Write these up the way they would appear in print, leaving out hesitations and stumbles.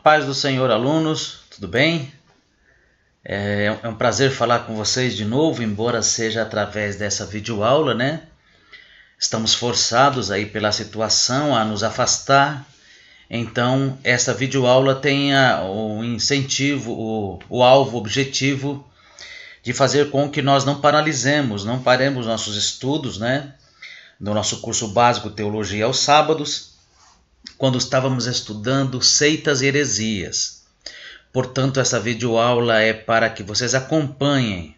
Paz do Senhor, alunos, tudo bem? É um prazer falar com vocês de novo, embora seja através dessa videoaula, né? Estamos forçados aí pela situação a nos afastar, então essa videoaula tem o incentivo, o alvo, o objetivo de fazer com que nós não paralisemos, não paremos nossos estudos, né? No nosso curso básico Teologia aos sábados, quando estávamos estudando seitas e heresias. Portanto, essa videoaula é para que vocês acompanhem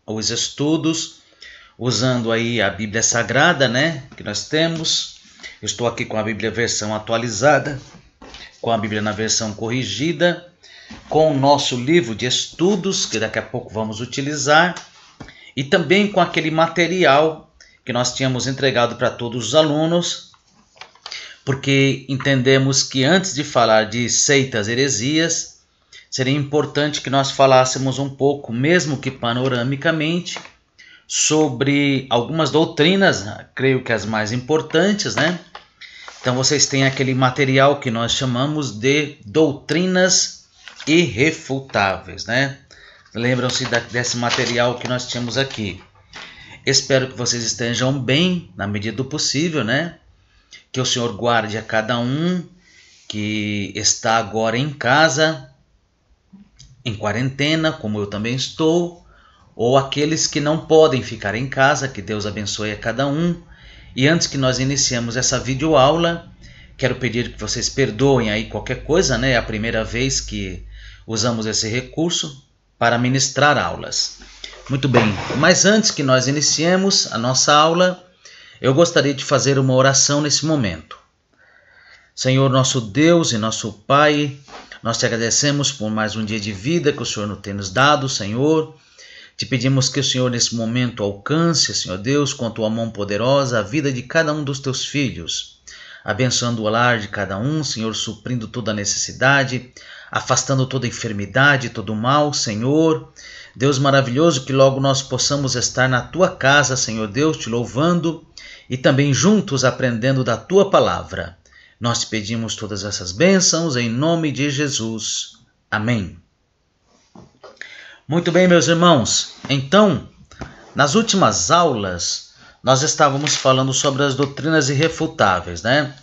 os estudos, usando aí a Bíblia Sagrada, né, que nós temos. Eu estou aqui com a Bíblia versão atualizada, com a Bíblia na versão corrigida, com o nosso livro de estudos, que daqui a pouco vamos utilizar, e também com aquele material que nós tínhamos entregado para todos os alunos, porque entendemos que antes de falar de seitas e heresias, seria importante que nós falássemos um pouco, mesmo que panoramicamente, sobre algumas doutrinas, creio que as mais importantes, né? Então vocês têm aquele material que nós chamamos de doutrinas irrefutáveis, né? Lembram-se desse material que nós tínhamos aqui. Espero que vocês estejam bem, na medida do possível, né? Que o Senhor guarde a cada um que está agora em casa, em quarentena, como eu também estou, ou aqueles que não podem ficar em casa, que Deus abençoe a cada um. E antes que nós iniciemos essa videoaula, quero pedir que vocês perdoem aí qualquer coisa, né? É a primeira vez que usamos esse recurso para ministrar aulas. Muito bem, mas antes que nós iniciemos a nossa aula, eu gostaria de fazer uma oração nesse momento. Senhor, nosso Deus e nosso Pai, nós te agradecemos por mais um dia de vida que o Senhor tem nos dado, Senhor. Te pedimos que o Senhor nesse momento alcance, Senhor Deus, com a tua mão poderosa, a vida de cada um dos teus filhos, abençoando o lar de cada um, Senhor, suprindo toda a necessidade, afastando toda enfermidade, todo mal, Senhor. Deus maravilhoso, que logo nós possamos estar na tua casa, Senhor Deus, te louvando e também juntos aprendendo da tua palavra. Nós te pedimos todas essas bênçãos em nome de Jesus. Amém. Muito bem, meus irmãos. Então, nas últimas aulas, nós estávamos falando sobre as doutrinas irrefutáveis, né?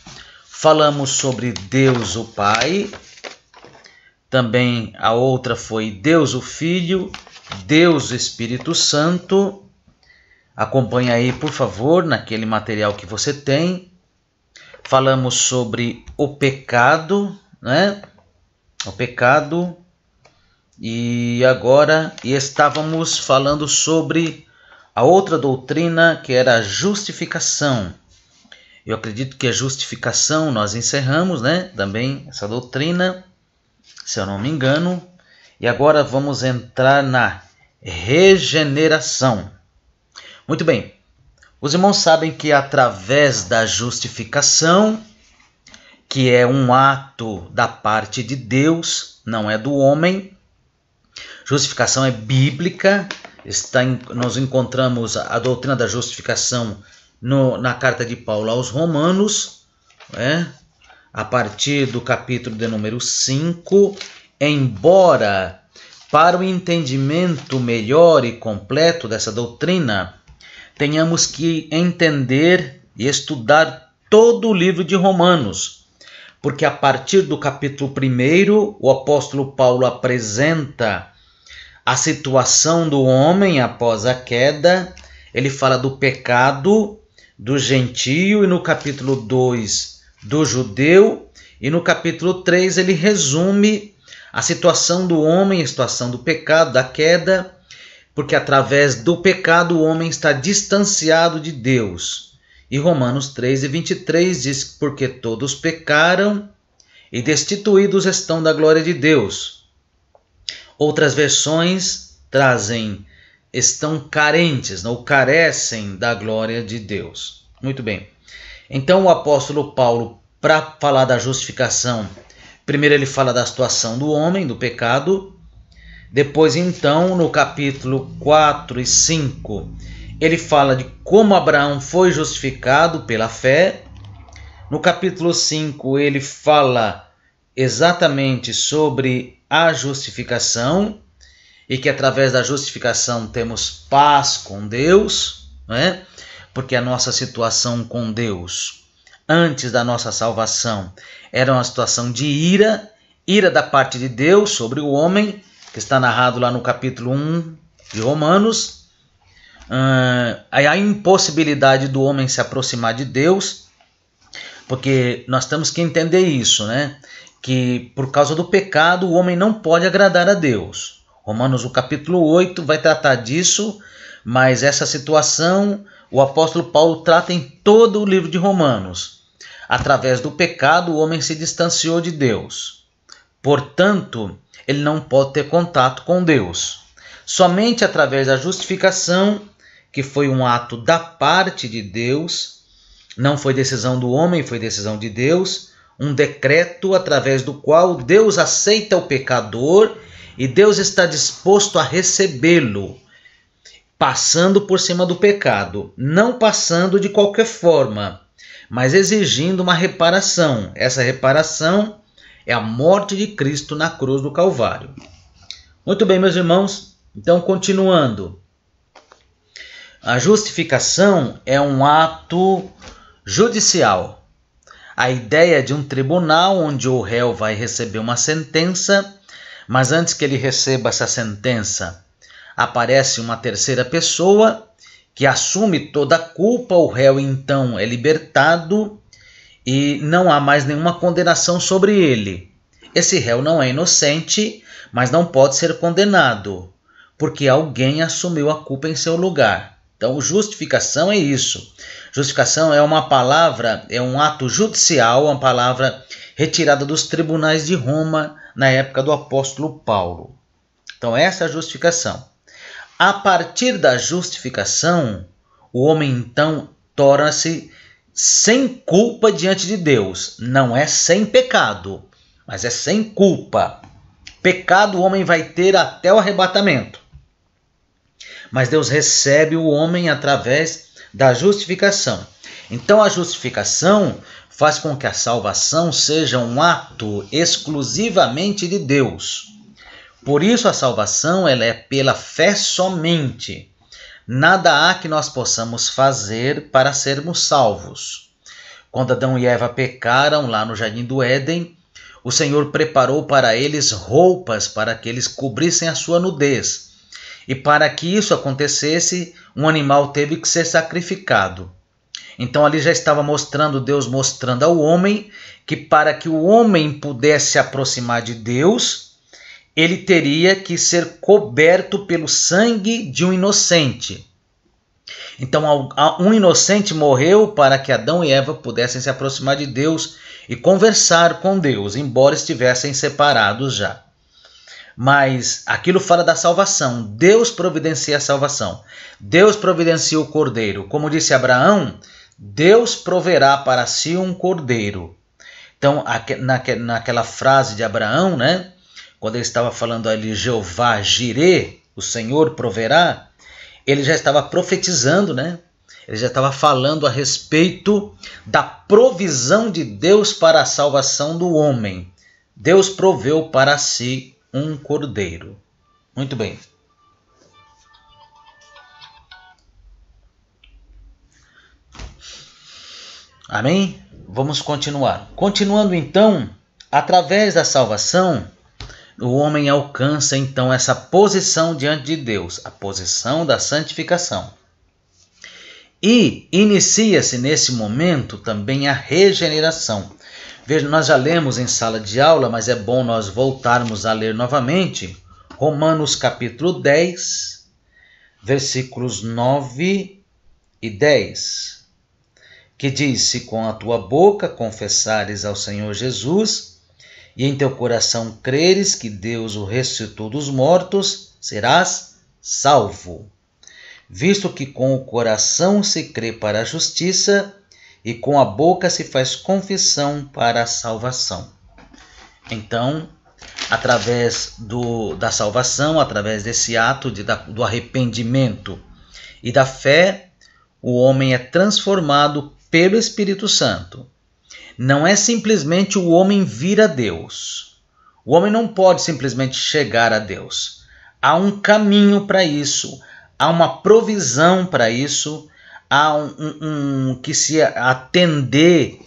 Falamos sobre Deus o Pai, também a outra foi Deus o Filho, Deus o Espírito Santo. Acompanhe aí, por favor, naquele material que você tem. Falamos sobre o pecado, né? O pecado. E agora estávamos falando sobre a outra doutrina, que era a justificação. Eu acredito que a justificação nós encerramos, né? Também essa doutrina, se eu não me engano. E agora vamos entrar na regeneração. Muito bem. Os irmãos sabem que através da justificação, que é um ato da parte de Deus, não é do homem, justificação é bíblica, nós encontramos a doutrina da justificação na carta de Paulo aos Romanos, a partir do capítulo de número 5, embora para o entendimento melhor e completo dessa doutrina, tenhamos que entender e estudar todo o livro de Romanos, porque a partir do capítulo 1, o apóstolo Paulo apresenta a situação do homem após a queda. Ele fala do pecado, do gentio, e no capítulo 2 do judeu, e no capítulo 3 ele resume a situação do homem, a situação do pecado, da queda, porque através do pecado o homem está distanciado de Deus. E Romanos 3:23 diz: porque todos pecaram e destituídos estão da glória de Deus. Outras versões trazem: estão carentes, ou carecem da glória de Deus. Muito bem. Então o apóstolo Paulo, para falar da justificação, primeiro ele fala da situação do homem, do pecado. Depois, então, no capítulo 4 e 5, ele fala de como Abraão foi justificado pela fé. No capítulo 5, ele fala exatamente sobre a justificação e que através da justificação temos paz com Deus, né? Porque a nossa situação com Deus antes da nossa salvação era uma situação de ira da parte de Deus sobre o homem, que está narrado lá no capítulo 1 de Romanos. A impossibilidade do homem se aproximar de Deus, porque nós temos que entender isso, né? Que por causa do pecado o homem não pode agradar a Deus. Romanos, o capítulo 8, vai tratar disso, mas essa situação o apóstolo Paulo trata em todo o livro de Romanos. Através do pecado o homem se distanciou de Deus. Portanto, ele não pode ter contato com Deus. Somente através da justificação, que foi um ato da parte de Deus, não foi decisão do homem, foi decisão de Deus, um decreto através do qual Deus aceita o pecador e Deus está disposto a recebê-lo, passando por cima do pecado, não passando de qualquer forma, mas exigindo uma reparação. Essa reparação é a morte de Cristo na cruz do Calvário. Muito bem, meus irmãos, então continuando. A justificação é um ato judicial. A ideia de um tribunal onde o réu vai receber uma sentença, mas antes que ele receba essa sentença, aparece uma terceira pessoa que assume toda a culpa, o réu então é libertado e não há mais nenhuma condenação sobre ele. Esse réu não é inocente, mas não pode ser condenado, porque alguém assumiu a culpa em seu lugar. Então, justificação é isso. Justificação é uma palavra, é um ato judicial, uma palavra retirada dos tribunais de Roma na época do apóstolo Paulo. Então, essa é a justificação. A partir da justificação, o homem então torna-se sem culpa diante de Deus. Não é sem pecado, mas é sem culpa. Pecado o homem vai ter até o arrebatamento. Mas Deus recebe o homem através da justificação. Então a justificação faz com que a salvação seja um ato exclusivamente de Deus. Por isso a salvação ela é pela fé somente. Nada há que nós possamos fazer para sermos salvos. Quando Adão e Eva pecaram lá no Jardim do Éden, o Senhor preparou para eles roupas para que eles cobrissem a sua nudez. E para que isso acontecesse, um animal teve que ser sacrificado. Então ali já estava Deus mostrando ao homem que para que o homem pudesse se aproximar de Deus, ele teria que ser coberto pelo sangue de um inocente. Então um inocente morreu para que Adão e Eva pudessem se aproximar de Deus e conversar com Deus, embora estivessem separados já. Mas aquilo fala da salvação. Deus providencia a salvação. Deus providencia o cordeiro. Como disse Abraão, Deus proverá para si um cordeiro. Então, naquela frase de Abraão, né, quando ele estava falando ali, Jeová Jirê, o Senhor proverá, ele já estava profetizando, né? Ele já estava falando a respeito da provisão de Deus para a salvação do homem. Deus proveu para si um cordeiro. Muito bem. Amém? Vamos continuar. Continuando então, através da salvação, o homem alcança então essa posição diante de Deus, a posição da santificação. E inicia-se nesse momento também a regeneração. Veja, nós já lemos em sala de aula, mas é bom nós voltarmos a ler novamente. Romanos capítulo 10, versículos 9 e 10. Que diz, se com a tua boca confessares ao Senhor Jesus, e em teu coração creres que Deus o ressuscitou dos mortos, serás salvo. Visto que com o coração se crê para a justiça, e com a boca se faz confissão para a salvação. Então, através da salvação, através desse ato do arrependimento e da fé, o homem é transformado pelo Espírito Santo. não é simplesmente o homem vir a Deus. O homem não pode simplesmente chegar a Deus. Há um caminho para isso, há uma provisão para isso, há que se atender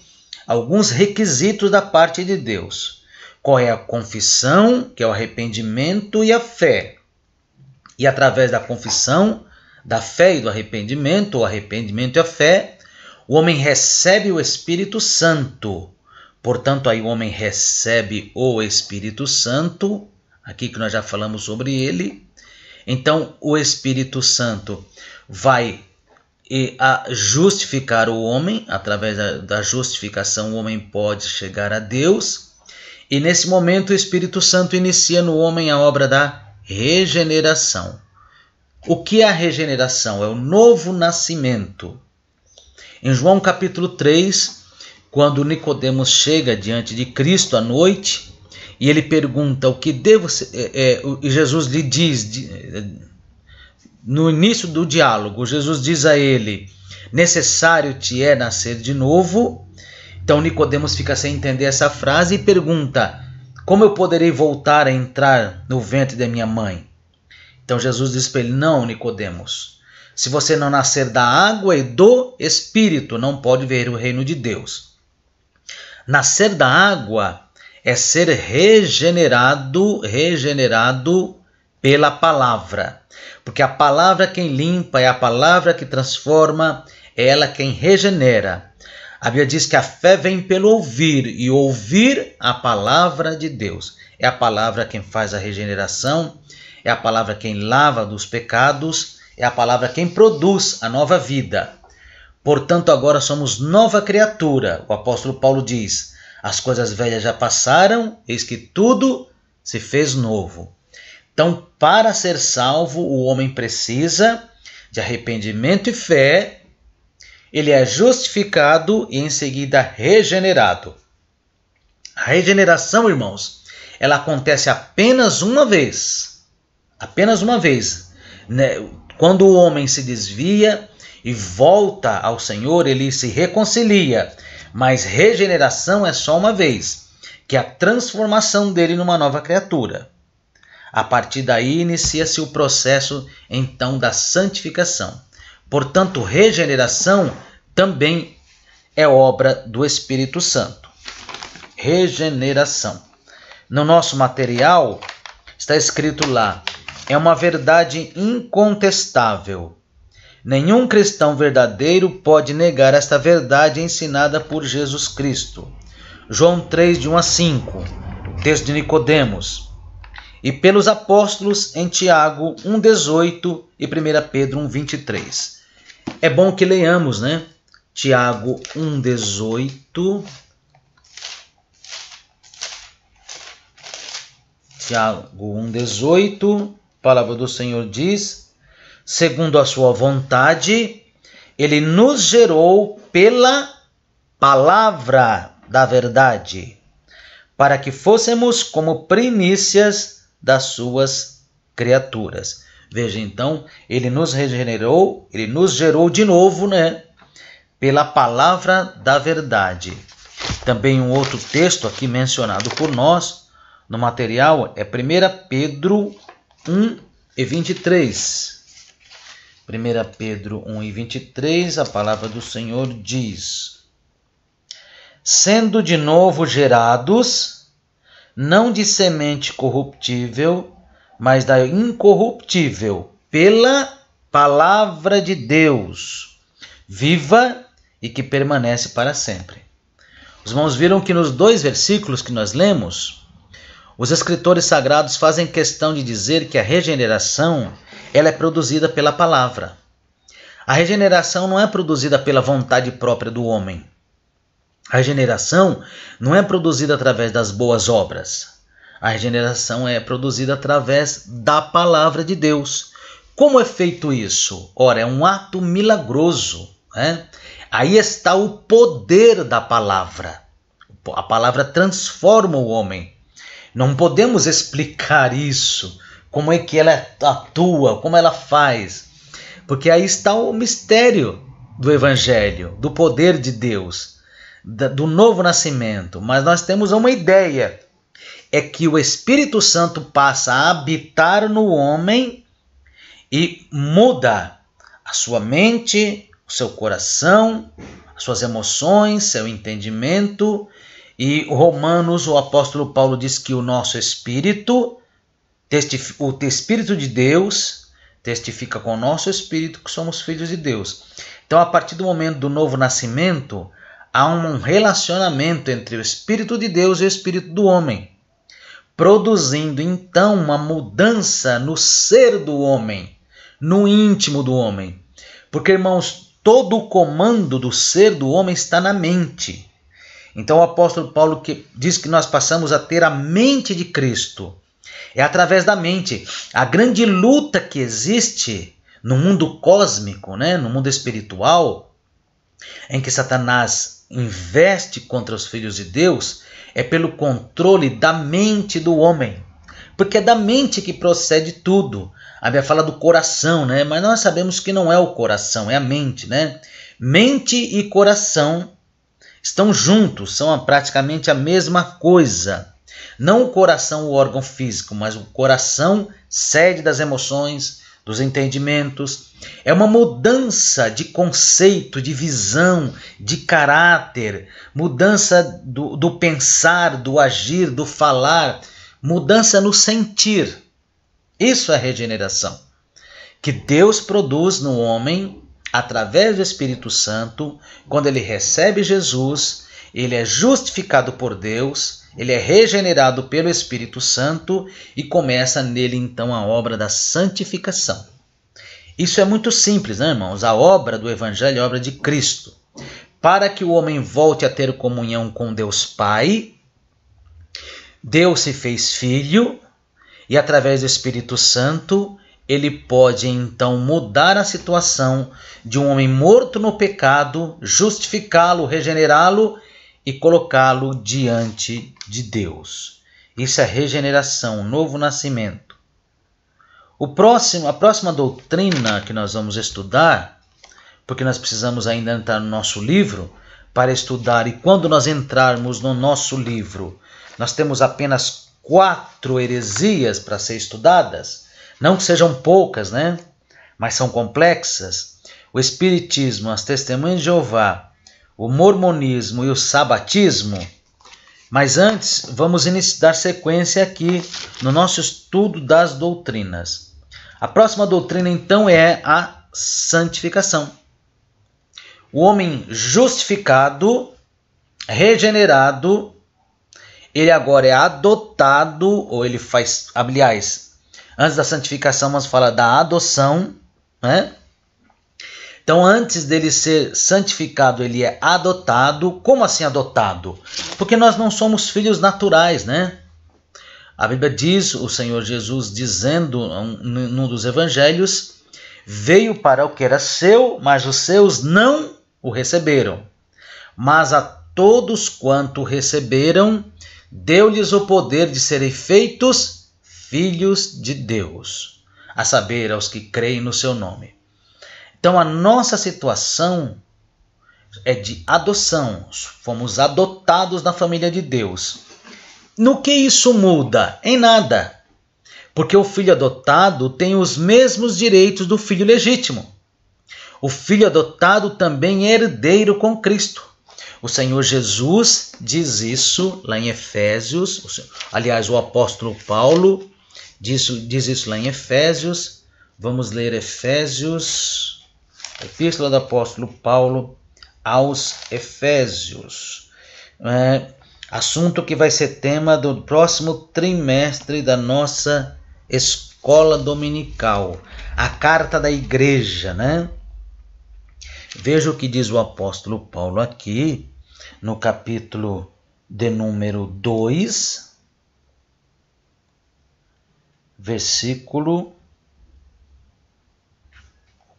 alguns requisitos da parte de Deus. Qual é a confissão, que é o arrependimento e a fé. E através da confissão, da fé e do arrependimento, o arrependimento e a fé, o homem recebe o Espírito Santo. Portanto, aí o homem recebe o Espírito Santo, aqui que nós já falamos sobre ele. Então, o Espírito Santo vai justificar o homem. Através da justificação, o homem pode chegar a Deus. E nesse momento, o Espírito Santo inicia no homem a obra da regeneração. O que é a regeneração? É o novo nascimento. Em João capítulo 3, quando Nicodemos chega diante de Cristo à noite, e ele pergunta o que devo ser, e Jesus lhe diz, no início do diálogo, Jesus diz a ele, necessário te é nascer de novo. Então Nicodemos fica sem entender essa frase e pergunta, como eu poderei voltar a entrar no ventre da minha mãe? Então Jesus diz para ele, não, Nicodemos, se você não nascer da água e do Espírito, não pode ver o reino de Deus. Nascer da água é ser regenerado pela palavra. Porque a palavra quem limpa, é a palavra que transforma, é ela quem regenera. A Bíblia diz que a fé vem pelo ouvir, e ouvir a palavra de Deus. É a palavra quem faz a regeneração, é a palavra quem lava dos pecados, é a palavra quem produz a nova vida. Portanto, agora somos nova criatura. O apóstolo Paulo diz, as coisas velhas já passaram, eis que tudo se fez novo. Então, para ser salvo, o homem precisa de arrependimento e fé, ele é justificado e em seguida regenerado. A regeneração, irmãos, ela acontece apenas uma vez. Apenas uma vez. Quando o homem se desvia e volta ao Senhor, ele se reconcilia. Mas regeneração é só uma vez, que é a transformação dele numa nova criatura. A partir daí inicia-se o processo, então, da santificação. Portanto, regeneração também é obra do Espírito Santo. Regeneração. No nosso material está escrito lá, é uma verdade incontestável. Nenhum cristão verdadeiro pode negar esta verdade ensinada por Jesus Cristo. João 3, de 1 a 5, texto de Nicodemos. E pelos apóstolos em Tiago 1,18 e 1 Pedro 1,23. É bom que leiamos, né? Tiago 1,18. Tiago 1,18. A palavra do Senhor diz, segundo a sua vontade, ele nos gerou pela palavra da verdade, para que fôssemos como primícias das suas criaturas. Veja então, ele nos regenerou, ele nos gerou de novo, né? Pela palavra da verdade. Também um outro texto aqui mencionado por nós no material é 1 Pedro 1 e 23. 1 Pedro 1 e 23, a palavra do Senhor diz, sendo de novo gerados, não de semente corruptível, mas da incorruptível, pela palavra de Deus, viva e que permanece para sempre. Os irmãos viram que nos 2 versículos que nós lemos, os escritores sagrados fazem questão de dizer que a regeneração ela é produzida pela palavra. A regeneração não é produzida pela vontade própria do homem. A regeneração não é produzida através das boas obras. A regeneração é produzida através da palavra de Deus. Como é feito isso? Ora, é um ato milagroso, né? Aí está o poder da palavra. A palavra transforma o homem. Não podemos explicar isso, como é que ela atua, como ela faz. Porque aí está o mistério do Evangelho, do poder de Deus. do novo nascimento, mas nós temos uma ideia. É que o Espírito Santo passa a habitar no homem e muda a sua mente, o seu coração, as suas emoções, seu entendimento. E Romanos, o apóstolo Paulo diz que o nosso espírito, o Espírito de Deus, testifica com o nosso espírito que somos filhos de Deus. Então, a partir do momento do novo nascimento, há um relacionamento entre o Espírito de Deus e o Espírito do homem, produzindo então uma mudança no ser do homem, no íntimo do homem. Porque, irmãos, todo o comando do ser do homem está na mente. Então o apóstolo Paulo diz que nós passamos a ter a mente de Cristo. É através da mente. A grande luta que existe no mundo cósmico, no mundo espiritual, em que Satanás investe contra os filhos de Deus, é pelo controle da mente do homem. Porque é da mente que procede tudo. A Bíblia fala do coração, mas nós sabemos que não é o coração, é a mente. Mente e coração estão juntos, são praticamente a mesma coisa. Não o coração, o órgão físico, mas o coração, sede das emoções, dos entendimentos. É uma mudança de conceito, de visão, de caráter, mudança do pensar, do agir, do falar, mudança no sentir. Isso é regeneração, que Deus produz no homem através do Espírito Santo. Quando ele recebe Jesus, ele é justificado por Deus, ele é regenerado pelo Espírito Santo e começa nele então a obra da santificação. Isso é muito simples, irmãos? A obra do Evangelho é a obra de Cristo. Para que o homem volte a ter comunhão com Deus Pai, Deus se fez Filho e através do Espírito Santo ele pode então mudar a situação de um homem morto no pecado, justificá-lo, regenerá-lo e colocá-lo diante de Deus. Isso é regeneração, novo nascimento. A próxima doutrina que nós vamos estudar, porque nós precisamos ainda entrar no nosso livro para estudar, e quando nós entrarmos no nosso livro, nós temos apenas 4 heresias para ser estudadas. Não que sejam poucas, mas são complexas. O Espiritismo, as Testemunhas de Jeová, o Mormonismo e o Sabatismo. Mas antes, vamos dar sequência aqui no nosso estudo das doutrinas. A próxima doutrina, então, é a santificação. O homem justificado, regenerado, ele agora é adotado, ou ele faz, aliás, antes da santificação, vamos falar da adoção, Então, antes dele ser santificado, ele é adotado. Como assim adotado? Porque nós não somos filhos naturais, A Bíblia diz, o Senhor Jesus dizendo num dos evangelhos, veio para o que era seu, mas os seus não o receberam. Mas a todos quanto receberam, deu-lhes o poder de serem feitos filhos de Deus, a saber, aos que creem no seu nome. Então a nossa situação é de adoção, fomos adotados na família de Deus. No que isso muda? Em nada, porque o filho adotado tem os mesmos direitos do filho legítimo. O filho adotado também é herdeiro com Cristo. O Senhor Jesus diz isso lá em Efésios, aliás, o apóstolo Paulo diz isso lá em Efésios. Vamos ler Efésios, Epístola do apóstolo Paulo aos Efésios. Assunto que vai ser tema do próximo trimestre da nossa escola dominical. A carta da igreja, Veja o que diz o apóstolo Paulo aqui, no capítulo de número 2,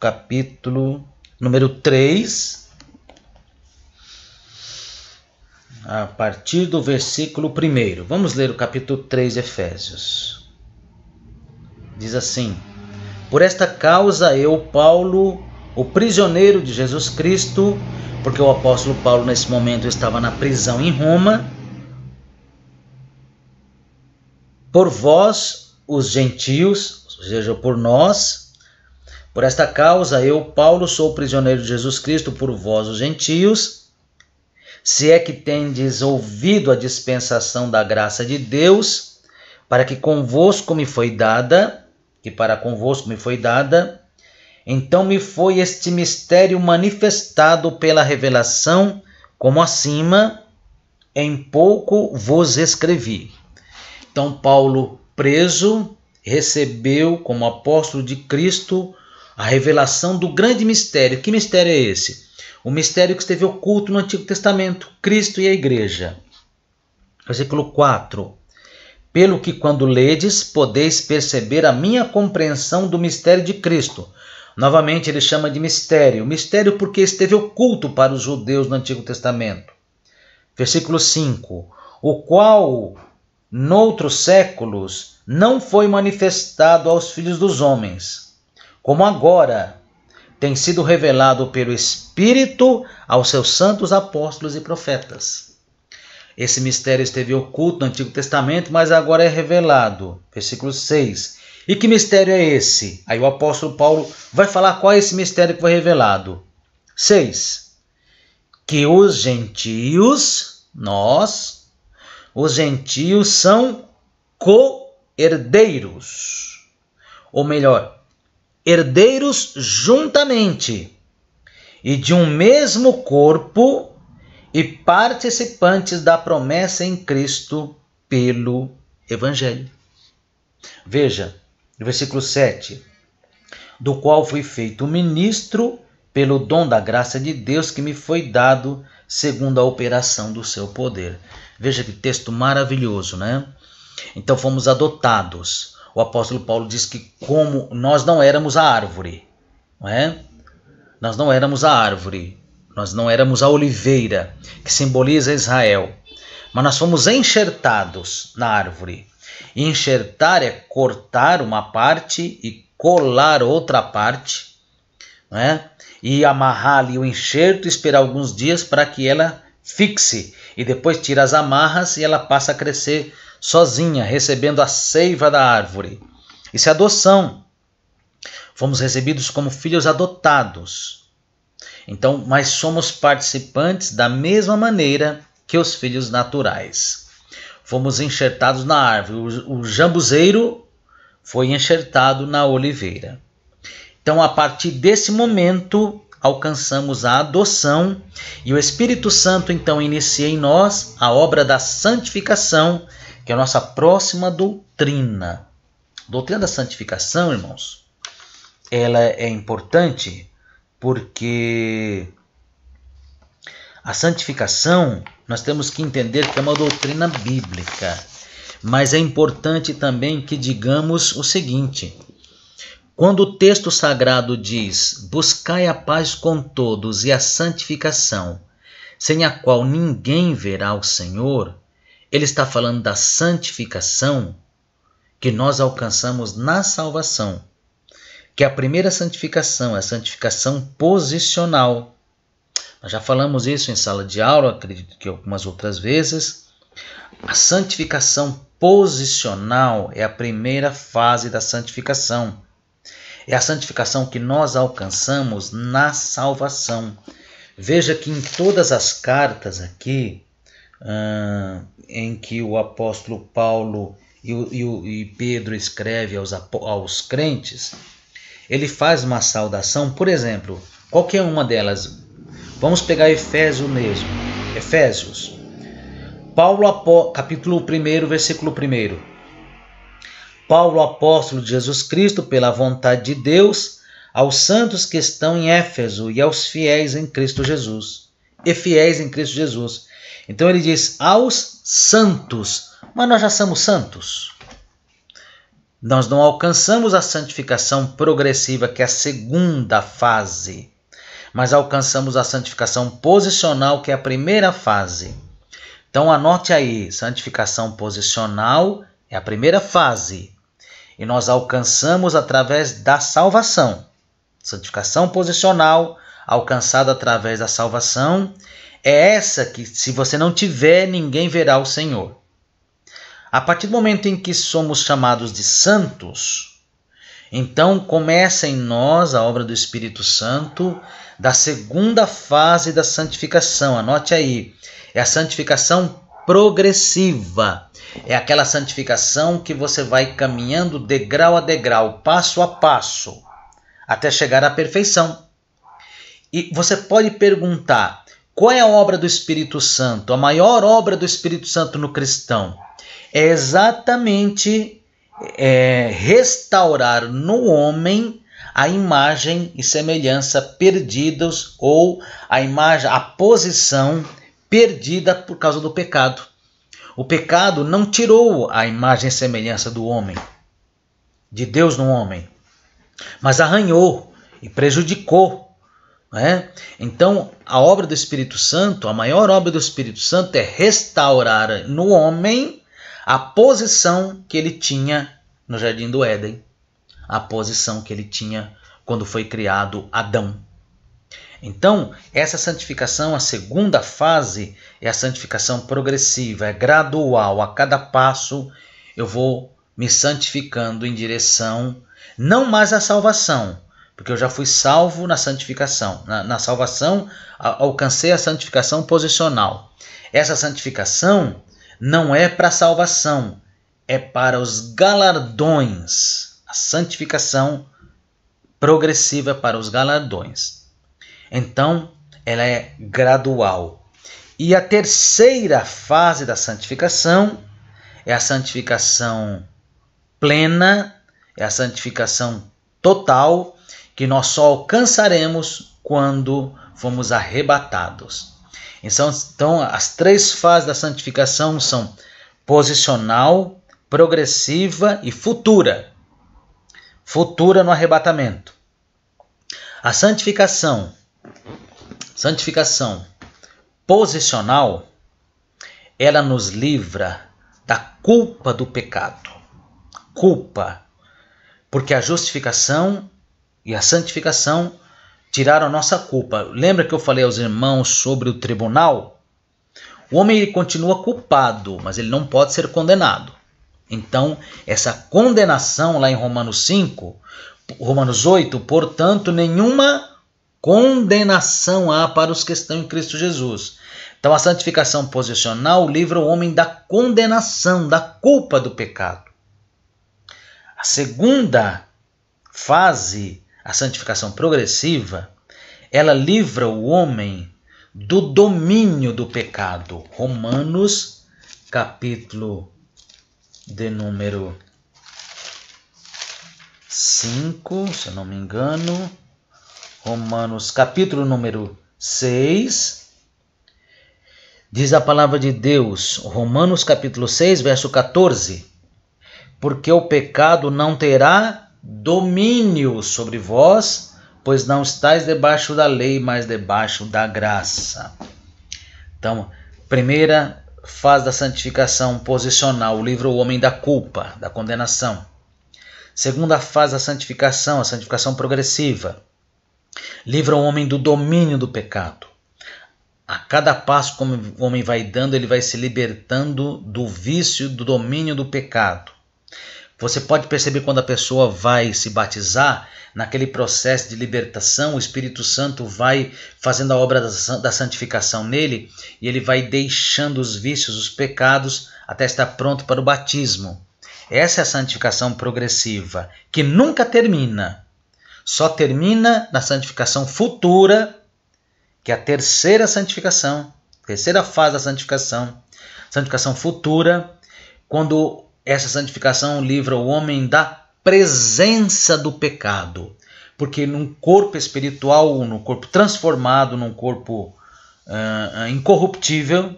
capítulo número 3, a partir do versículo 1. Vamos ler o capítulo 3 de Efésios. Diz assim: Por esta causa eu, Paulo, o prisioneiro de Jesus Cristo, porque o apóstolo Paulo nesse momento estava na prisão em Roma, por vós, os gentios, ou seja, por nós, por esta causa eu, Paulo, sou prisioneiro de Jesus Cristo por vós, os gentios, se é que tendes ouvido a dispensação da graça de Deus, para que convosco me foi dada, então me foi este mistério manifestado pela revelação, como acima, em pouco vos escrevi. Então Paulo, preso, recebeu como apóstolo de Cristo a revelação do grande mistério. Que mistério é esse? O mistério que esteve oculto no Antigo Testamento, Cristo e a Igreja. Versículo 4. Pelo que quando ledes, podeis perceber a minha compreensão do mistério de Cristo. Novamente ele chama de mistério. Mistério porque esteve oculto para os judeus no Antigo Testamento. Versículo 5. O qual, noutros séculos, não foi manifestado aos filhos dos homens, como agora tem sido revelado pelo Espírito aos seus santos apóstolos e profetas. Esse mistério esteve oculto no Antigo Testamento, mas agora é revelado. Versículo 6. E que mistério é esse? Aí o apóstolo Paulo vai falar qual é esse mistério que foi revelado. 6. Que os gentios, nós, os gentios são co-herdeiros. Ou melhor, herdeiros juntamente, e de um mesmo corpo, e participantes da promessa em Cristo pelo Evangelho. Veja, no versículo 7, do qual fui feito ministro pelo dom da graça de Deus que me foi dado segundo a operação do seu poder. Veja que texto maravilhoso, né? Então fomos adotados. O apóstolo Paulo diz que como nós não éramos a árvore, não é? Nós não éramos a árvore, nós não éramos a oliveira, que simboliza Israel, mas nós fomos enxertados na árvore. E enxertar é cortar uma parte e colar outra parte, não é? E amarrar ali o enxerto e esperar alguns dias para que ela fixe. E depois tira as amarras e ela passa a crescer sozinha, recebendo a seiva da árvore. Isso é adoção. Fomos recebidos como filhos adotados. Então, mas somos participantes da mesma maneira que os filhos naturais. Fomos enxertados na árvore. O jambuzeiro foi enxertado na oliveira. Então, a partir desse momento, alcançamos a adoção e o Espírito Santo, então, inicia em nós a obra da santificação, que é a nossa próxima doutrina. A doutrina da santificação, irmãos, ela é importante porque a santificação, nós temos que entender que é uma doutrina bíblica, mas é importante também que digamos o seguinte: quando o texto sagrado diz, buscai a paz com todos e a santificação, sem a qual ninguém verá o Senhor, ele está falando da santificação que nós alcançamos na salvação, que a primeira santificação é a santificação posicional. Nós já falamos isso em sala de aula, acredito que algumas outras vezes. A santificação posicional é a primeira fase da santificação. É a santificação que nós alcançamos na salvação. Veja que em todas as cartas aqui, em que o apóstolo Paulo e Pedro escreve aos crentes, ele faz uma saudação, por exemplo, qualquer uma delas. Vamos pegar Efésios mesmo. Efésios. Paulo, capítulo 1, versículo 1. Paulo, apóstolo de Jesus Cristo, pela vontade de Deus, aos santos que estão em Éfeso e aos fiéis em Cristo Jesus. E fiéis em Cristo Jesus. Então ele diz aos santos, mas nós já somos santos. Nós não alcançamos a santificação progressiva, que é a segunda fase, mas alcançamos a santificação posicional, que é a primeira fase. Então anote aí, santificação posicional é a primeira fase, e nós alcançamos através da salvação, Santificação posicional, alcançada através da salvação, é essa que, se você não tiver, ninguém verá o Senhor. A partir do momento em que somos chamados de santos, então começa em nós a obra do Espírito Santo da segunda fase da santificação. Anote aí, é a santificação progressiva. É aquela santificação que você vai caminhando degrau a degrau, passo a passo, até chegar à perfeição. E você pode perguntar, qual é a obra do Espírito Santo? A maior obra do Espírito Santo no cristão é exatamente restaurar no homem a imagem e semelhança perdidos, ou a posição perdida por causa do pecado. O pecado não tirou a imagem e semelhança do homem, de Deus no homem, mas arranhou e prejudicou. Então, a obra do Espírito Santo, a maior obra do Espírito Santo é restaurar no homem a posição que ele tinha no Jardim do Éden, a posição que ele tinha quando foi criado Adão. Então, essa santificação, a segunda fase, é a santificação progressiva, é gradual. A cada passo eu vou me santificando em direção, não mais à salvação, porque eu já fui salvo na santificação. Na salvação, alcancei a santificação posicional. Essa santificação não é para a salvação, é para os galardões. A santificação progressiva é para os galardões. Então, ela é gradual. E a terceira fase da santificação é a santificação plena, é a santificação total, que nós só alcançaremos quando fomos arrebatados. Então, as três fases da santificação são posicional, progressiva e futura. Futura no arrebatamento. A santificação posicional, ela nos livra da culpa do pecado. Culpa, porque a justificação e a santificação tiraram a nossa culpa. Lembra que eu falei aos irmãos sobre o tribunal? O homem ele continua culpado, mas ele não pode ser condenado. Então, essa condenação lá em Romanos 8, portanto, nenhuma condenação há para os que estão em Cristo Jesus. Então, a santificação posicional livra o homem da condenação, da culpa do pecado. A segunda fase, a santificação progressiva, ela livra o homem do domínio do pecado. Romanos, capítulo de número 5, se eu não me engano. Romanos, capítulo número 6. Diz a palavra de Deus, Romanos, capítulo 6, verso 14. Porque o pecado não terá domínio sobre vós, pois não estáis debaixo da lei, mas debaixo da graça. Então, primeira fase da santificação posicional, livra o homem da culpa, da condenação. Segunda fase da santificação, a santificação progressiva, livra o homem do domínio do pecado. A cada passo que o homem vai dando, ele vai se libertando do vício, do domínio do pecado. Você pode perceber quando a pessoa vai se batizar, naquele processo de libertação, o Espírito Santo vai fazendo a obra da santificação nele e ele vai deixando os vícios, os pecados, até estar pronto para o batismo. Essa é a santificação progressiva, que nunca termina. Só termina na santificação futura, que é a terceira santificação, terceira fase da santificação. Santificação futura, quando essa santificação livra o homem da presença do pecado. Porque num corpo espiritual, num corpo transformado, num corpo incorruptível,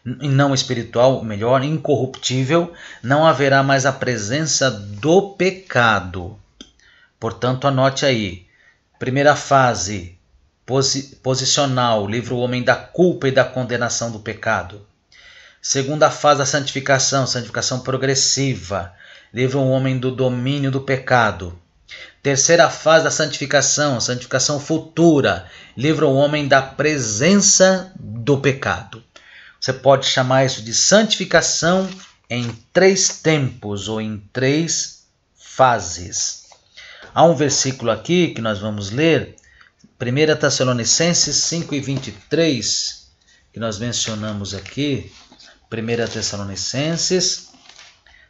e não espiritual, melhor, incorruptível, não haverá mais a presença do pecado. Portanto, anote aí. Primeira fase, posicional, livra o homem da culpa e da condenação do pecado. Segunda fase da santificação, santificação progressiva, livra o homem do domínio do pecado. Terceira fase da santificação, santificação futura, livra o homem da presença do pecado. Você pode chamar isso de santificação em 3 tempos ou em 3 fases. Há um versículo aqui que nós vamos ler, 1 Tessalonicenses 5:23, que nós mencionamos aqui. 1 Tessalonicenses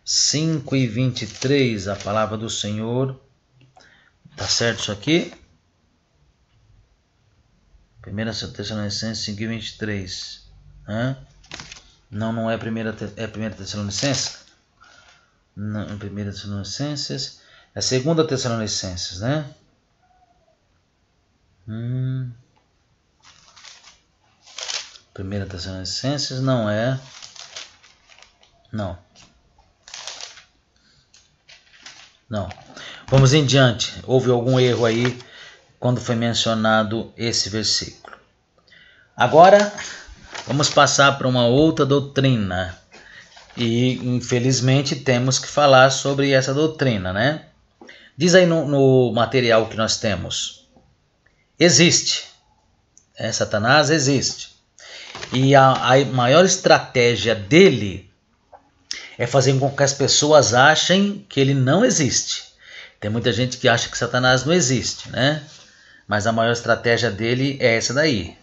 5:23, a palavra do Senhor. Tá certo isso aqui? 1 Tessalonicenses 5:23. Não é 1 Tessalonicenses? Não, 1 Tessalonicenses. É 2 Tessalonicenses, né? 1 Tessalonicenses não é. Não. Vamos em diante. Houve algum erro aí quando foi mencionado esse versículo. Agora, vamos passar para uma outra doutrina. E, infelizmente, temos que falar sobre essa doutrina, né? Diz aí no material que nós temos. Existe. Satanás existe. E a maior estratégia dele é fazer com que as pessoas achem que ele não existe. Tem muita gente que acha que Satanás não existe, né? Mas a maior estratégia dele é essa daí.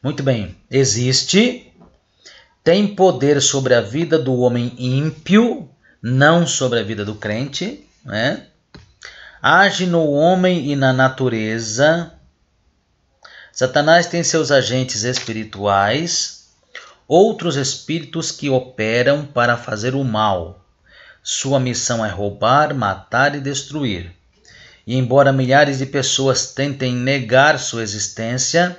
Muito bem, existe, tem poder sobre a vida do homem ímpio, não sobre a vida do crente, né? Age no homem e na natureza. Satanás tem seus agentes espirituais, outros espíritos que operam para fazer o mal. Sua missão é roubar, matar e destruir. E embora milhares de pessoas tentem negar sua existência,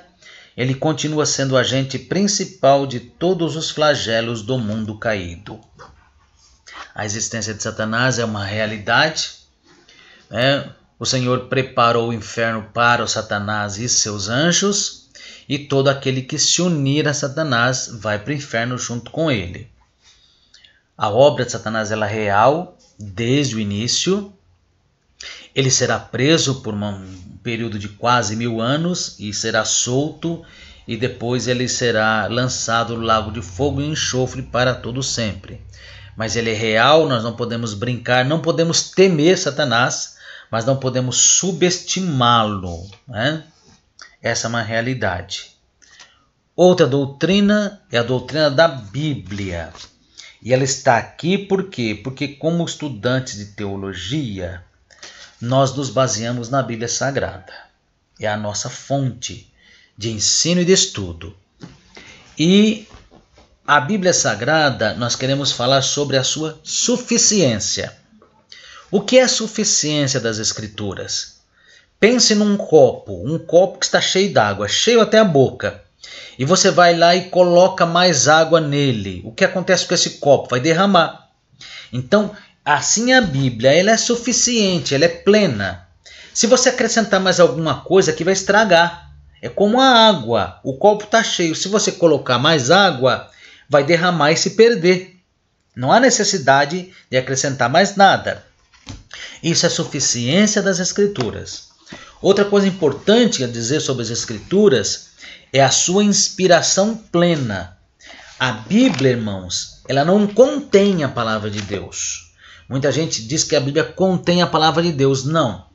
ele continua sendo o agente principal de todos os flagelos do mundo caído. A existência de Satanás é uma realidade, né? O Senhor preparou o inferno para o Satanás e seus anjos, e todo aquele que se unir a Satanás vai para o inferno junto com ele. A obra de Satanás ela é real desde o início. Ele será preso por um período de quase 1000 anos e será solto, e depois ele será lançado no lago de fogo e enxofre para todo sempre. Mas ele é real, nós não podemos brincar, não podemos temer Satanás, mas não podemos subestimá-lo, né? Essa é uma realidade. Outra doutrina é a doutrina da Bíblia. E ela está aqui por quê? Porque como estudantes de teologia, nós nos baseamos na Bíblia Sagrada. É a nossa fonte de ensino e de estudo. E a Bíblia Sagrada, nós queremos falar sobre a sua suficiência. O que é a suficiência das Escrituras? Pense num copo que está cheio d'água, cheio até a boca. E você vai lá e coloca mais água nele. O que acontece com esse copo? Vai derramar. Então, assim a Bíblia, ela é suficiente, ela é plena. Se você acrescentar mais alguma coisa, aqui vai estragar. É como a água, o copo está cheio. Se você colocar mais água, vai derramar e se perder. Não há necessidade de acrescentar mais nada. Isso é suficiência das Escrituras. Outra coisa importante a dizer sobre as Escrituras é a sua inspiração plena. A Bíblia, irmãos, ela não contém a palavra de Deus. Muita gente diz que a Bíblia contém a palavra de Deus. Não.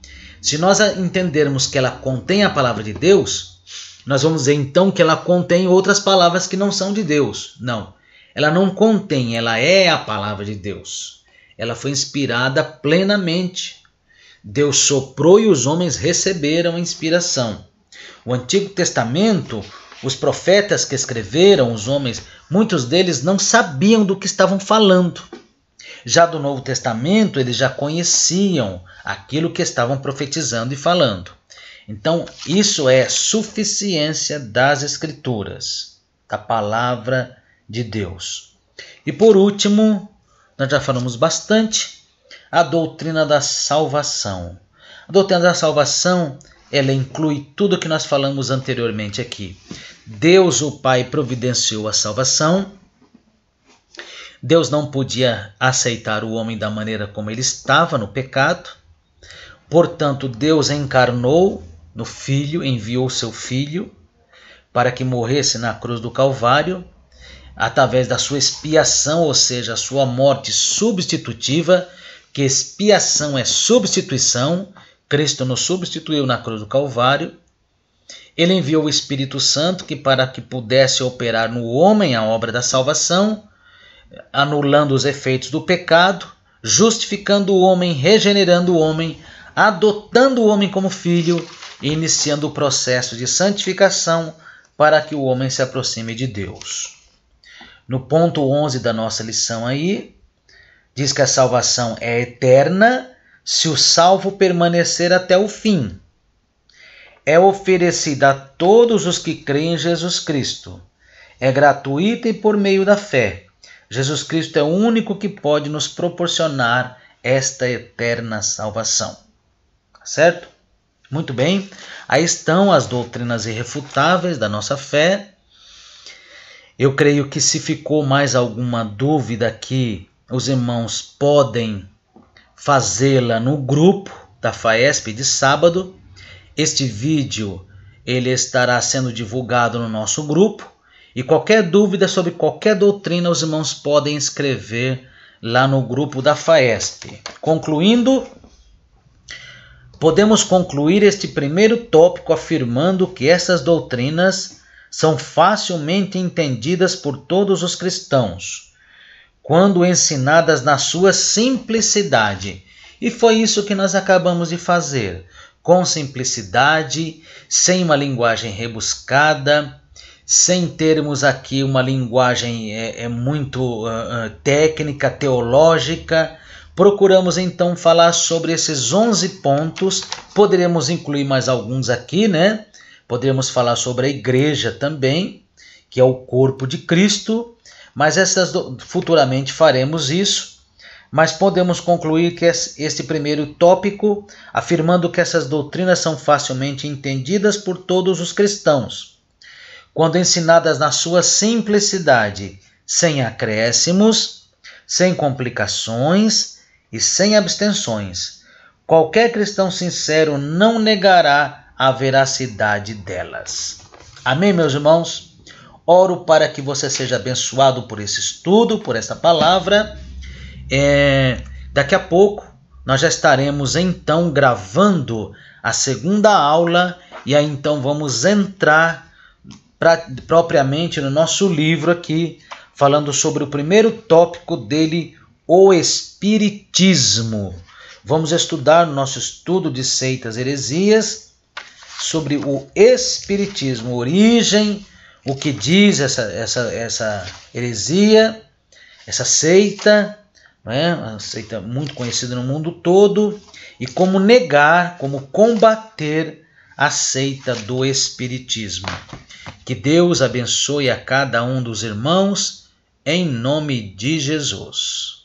Se nós entendermos que ela contém a palavra de Deus, nós vamos dizer então que ela contém outras palavras que não são de Deus. Não. Ela não contém, ela é a palavra de Deus. Ela foi inspirada plenamente. Deus soprou e os homens receberam a inspiração. O Antigo Testamento, os profetas que escreveram, os homens, muitos deles não sabiam do que estavam falando. Já do Novo Testamento, eles já conheciam aquilo que estavam profetizando e falando. Então, isso é suficiência das Escrituras, da palavra de Deus. E por último, nós já falamos bastante, a doutrina da salvação. A doutrina da salvação, ela inclui tudo o que nós falamos anteriormente aqui. Deus, o Pai, providenciou a salvação. Deus não podia aceitar o homem da maneira como ele estava no pecado. Portanto, Deus encarnou no Filho, enviou seu Filho para que morresse na cruz do Calvário, através da sua expiação, ou seja, a sua morte substitutiva, que expiação é substituição. Cristo nos substituiu na cruz do Calvário. Ele enviou o Espírito Santo para que pudesse operar no homem a obra da salvação, anulando os efeitos do pecado, justificando o homem, regenerando o homem, adotando o homem como filho e iniciando o processo de santificação para que o homem se aproxime de Deus. No ponto 11 da nossa lição aí, diz que a salvação é eterna se o salvo permanecer até o fim. É oferecida a todos os que creem em Jesus Cristo. É gratuita e por meio da fé. Jesus Cristo é o único que pode nos proporcionar esta eterna salvação. Certo? Muito bem. Aí estão as doutrinas irrefutáveis da nossa fé. Eu creio que se ficou mais alguma dúvida aqui, os irmãos podem fazê-la no grupo da FAESP de sábado. Este vídeo ele estará sendo divulgado no nosso grupo. E qualquer dúvida sobre qualquer doutrina, os irmãos podem escrever lá no grupo da FAESP. Concluindo, podemos concluir este primeiro tópico afirmando que essas doutrinas são facilmente entendidas por todos os cristãos, quando ensinadas na sua simplicidade. E foi isso que nós acabamos de fazer, com simplicidade, sem uma linguagem rebuscada, sem termos aqui uma linguagem muito técnica, teológica. Procuramos então falar sobre esses 11 pontos, poderemos incluir mais alguns aqui, né? Podemos falar sobre a igreja também, que é o corpo de Cristo, mas futuramente faremos isso. Mas podemos concluir que este primeiro tópico, afirmando que essas doutrinas são facilmente entendidas por todos os cristãos, quando ensinadas na sua simplicidade, sem acréscimos, sem complicações e sem abstenções. Qualquer cristão sincero não negará a veracidade delas. Amém, meus irmãos? Oro para que você seja abençoado por esse estudo, por essa palavra. Daqui a pouco nós já estaremos então gravando a segunda aula e aí então vamos entrar propriamente no nosso livro aqui, falando sobre o primeiro tópico dele, o Espiritismo. Vamos estudar no nosso estudo de seitas e heresias sobre o Espiritismo, origem, o que diz essa heresia, essa seita, né? Uma seita muito conhecida no mundo todo, e como negar, como combater a seita do Espiritismo. Que Deus abençoe a cada um dos irmãos, em nome de Jesus.